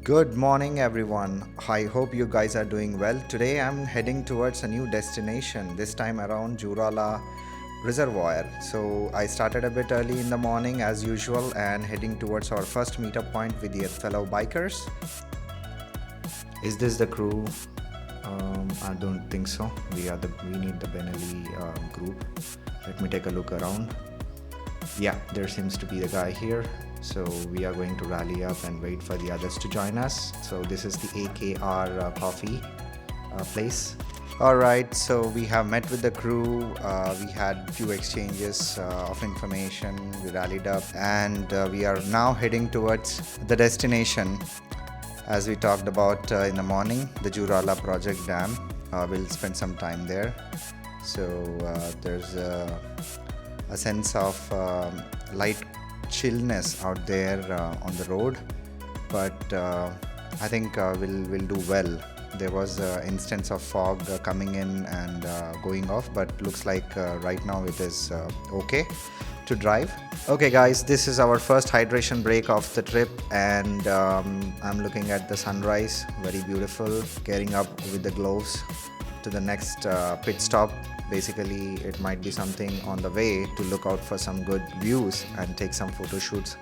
Good morning, everyone. I hope you guys are doing well. Today I'm heading towards a new destination, this time around Jurala Reservoir. So I started a bit early in the morning as usual and heading towards our first meetup point with the fellow bikers. Is this the crew? I don't think so. We need the Benelli group. Let me take a look around. Yeah, there seems to be the guy here. So we are going to rally up and wait for the others to join us. So this is the AKR coffee place. Alright, so we have met with the crew. We had few exchanges of information. We rallied up and we are now heading towards the destination. As we talked about in the morning, the Jurala Project Dam. We'll spend some time there. So there's a sense of light chillness out there on the road, but I think we'll do well. There was an instance of fog coming in and going off, but looks like right now it is okay to drive. Okay guys, this is our first hydration break of the trip, and I'm looking at the sunrise, very beautiful. Gearing up with the gloves to the next pit stop. Basically, it might be something on the way to look out for some good views and take some photo shoots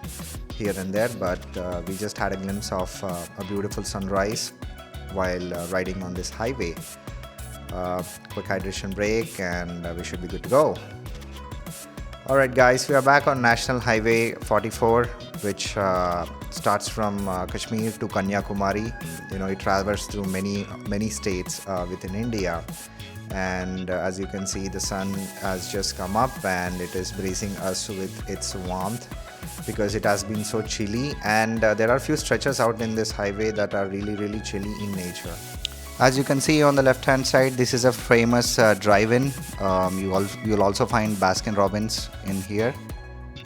here and there, but we just had a glimpse of a beautiful sunrise while riding on this highway. Quick hydration break and we should be good to go. Alright guys, we are back on National Highway 44, which starts from Kashmir to Kanyakumari. You know, it traverses through many states within India. And as you can see, the sun has just come up and it is bracing us with its warmth because it has been so chilly, and there are few stretches out in this highway that are really chilly in nature. As you can see on the left hand side, this is a famous drive-in. You'll also find Baskin Robbins in here.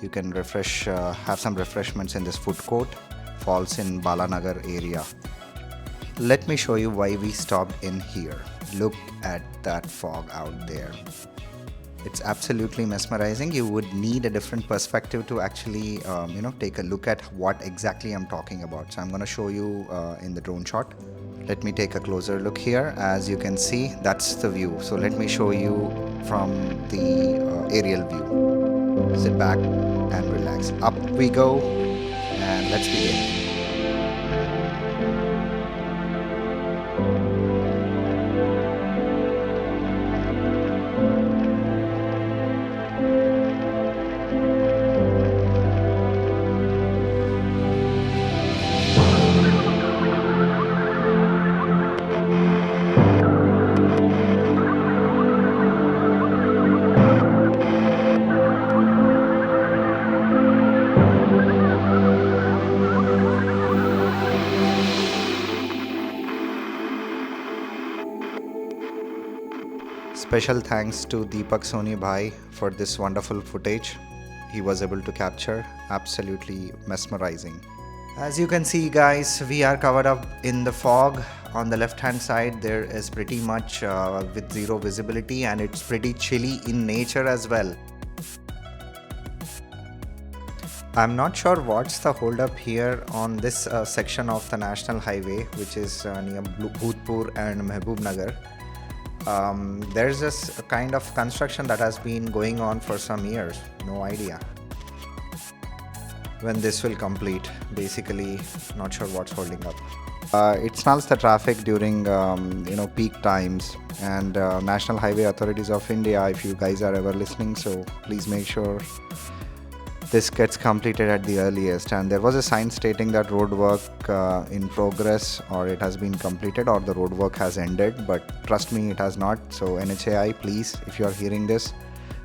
You can have some refreshments in this food court. Falls in Balanagar area. Let me show you why we stopped in here. Look at that fog out there. It's absolutely mesmerizing. You would need a different perspective to actually take a look at what exactly I'm talking about. So I'm going to show you in the drone shot. Let me take a closer look here. As you can see, that's the view. So let me show you from the aerial view. Sit back and relax. Up we go and let's begin. Special thanks to Deepak Soni Bhai for this wonderful footage he was able to capture. Absolutely mesmerizing. As you can see guys, we are covered up in the fog. On the left hand side there is pretty much with zero visibility, and it's pretty chilly in nature as well. I'm not sure what's the hold up here on this section of the national highway, which is near Bhutpur and Mehboob Nagar. There's this kind of construction that has been going on for some years. No idea when this will complete. Basically, not sure what's holding up. It snarls the traffic during peak times, and National Highway Authorities of India, if you guys are ever listening, so please make sure this gets completed at the earliest. And there was a sign stating that road work in progress, or it has been completed, or the road work has ended, but trust me, it has not. So NHAI, please, if you are hearing this,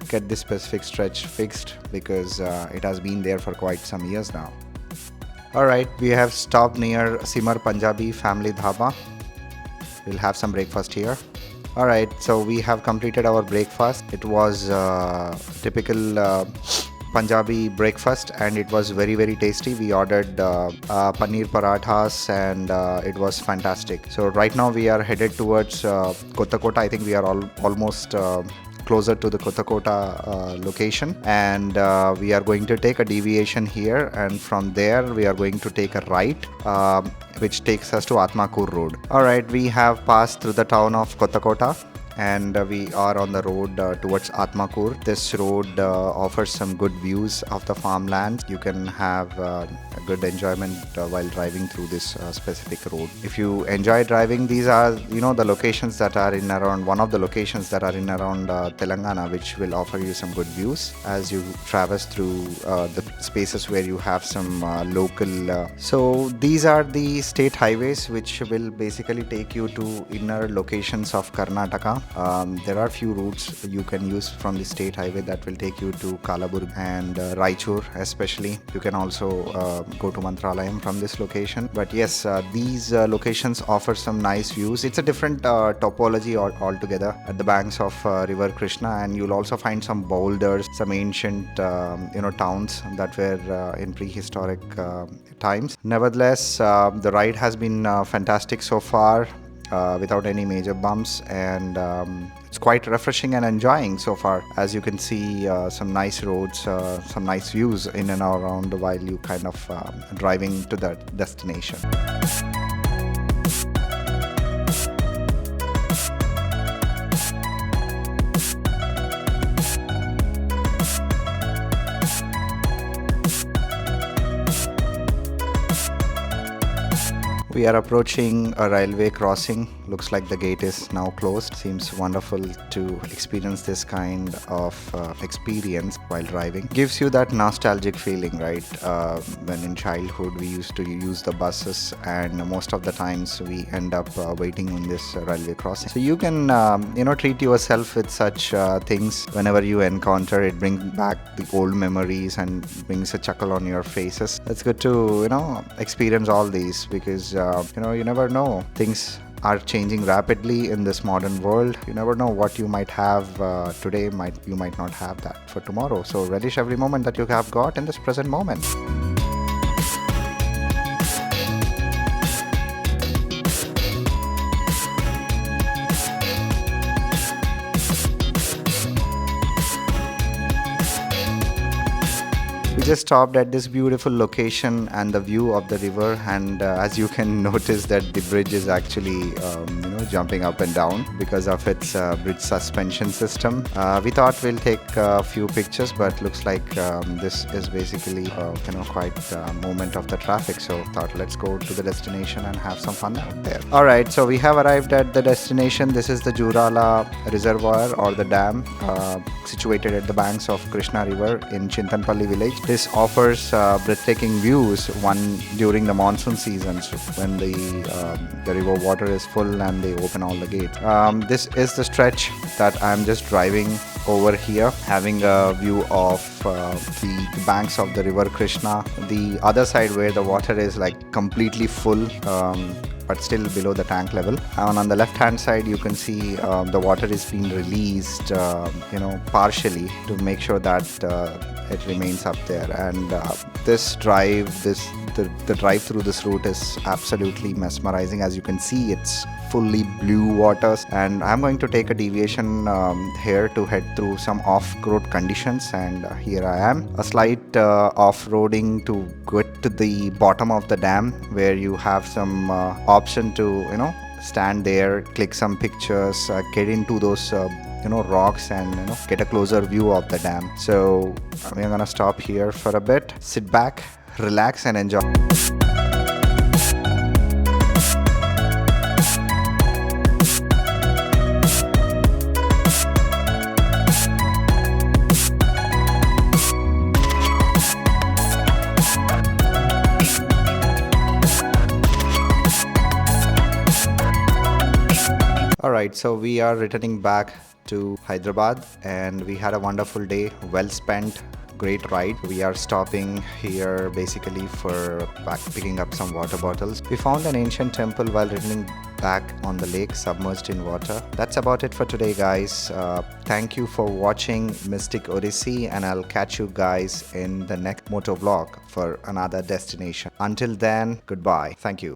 get this specific stretch fixed, because it has been there for quite some years now. Alright, we have stopped near Simar Punjabi Family Dhaba. We'll have some breakfast here. Alright, so we have completed our breakfast. It was typical Punjabi breakfast, and it was very tasty. We ordered paneer parathas, and it was fantastic. So right now we are headed towards Kotakota. I think we are almost closer to the Kothakota location, and we are going to take a deviation here, and from there we are going to take a right, which takes us to Atmakur Road. Alright, we have passed through the town of Kothakota, and we are on the road towards Atmakur. This road offers some good views of the farmland. You can have a good enjoyment while driving through this specific road. If you enjoy driving, these are the locations that are in around one of the locations that are in around Telangana, which will offer you some good views as you traverse through the spaces where you have some local. So these are the state highways which will basically take you to inner locations of Karnataka. There are few routes you can use from the state highway that will take you to Kalaburgi and Raichur especially. You can also go to Mantralayam from this location. But yes, these locations offer some nice views. It's a different topology altogether at the banks of River Krishna, and you'll also find some boulders, some ancient towns that were in prehistoric times. Nevertheless, the ride has been fantastic so far. Without any major bumps, and it's quite refreshing and enjoying so far. As you can see, some nice roads, some nice views in and around while you kind of driving to that destination. We are approaching a railway crossing. Looks like the gate is now closed. Seems wonderful to experience this kind of experience while driving. Gives you that nostalgic feeling, right? When in childhood we used to use the buses, and most of the times we end up waiting on this railway crossing. So you can treat yourself with such things whenever you encounter it. Brings back the old memories and brings a chuckle on your faces. It's good to experience all these, because you never know, things are changing rapidly in this modern world. You never know what you might have today, you might not have that for tomorrow. So relish every moment that you have got in this present moment. We just stopped at this beautiful location and the view of the river, and as you can notice that the bridge is actually jumping up and down because of its bridge suspension system. We thought we'll take a few pictures, but looks like this is basically quite a moment of the traffic, so thought let's go to the destination and have some fun out there. Alright, so we have arrived at the destination. This is the Jurala Reservoir or the dam, situated at the banks of Krishna River in Chintharevula village. This offers breathtaking views during the monsoon seasons when the river water is full and they open all the gates. This is the stretch that I'm just driving over here, having a view of the banks of the river Krishna. The other side where the water is like completely full, but still below the tank level. And on the left hand side you can see the water is being released partially to make sure that it remains up there. And this drive, the drive through this route is absolutely mesmerizing. As you can see, it's fully blue waters, and I'm going to take a deviation here to head through some off-road conditions, and here I am. A slight off-roading to get to the bottom of the dam, where you have some option to stand there, click some pictures, get into those rocks, and get a closer view of the dam. So we're gonna stop here for a bit, sit back, relax and enjoy. Alright, so we are returning back to Hyderabad, and we had a wonderful day, well spent, great ride. We are stopping here basically for picking up some water bottles. We found an ancient temple while returning back on the lake submerged in water. That's about it for today, guys. Thank you for watching Mystic Odyssey, and I'll catch you guys in the next Motovlog for another destination. Until then, goodbye. Thank you.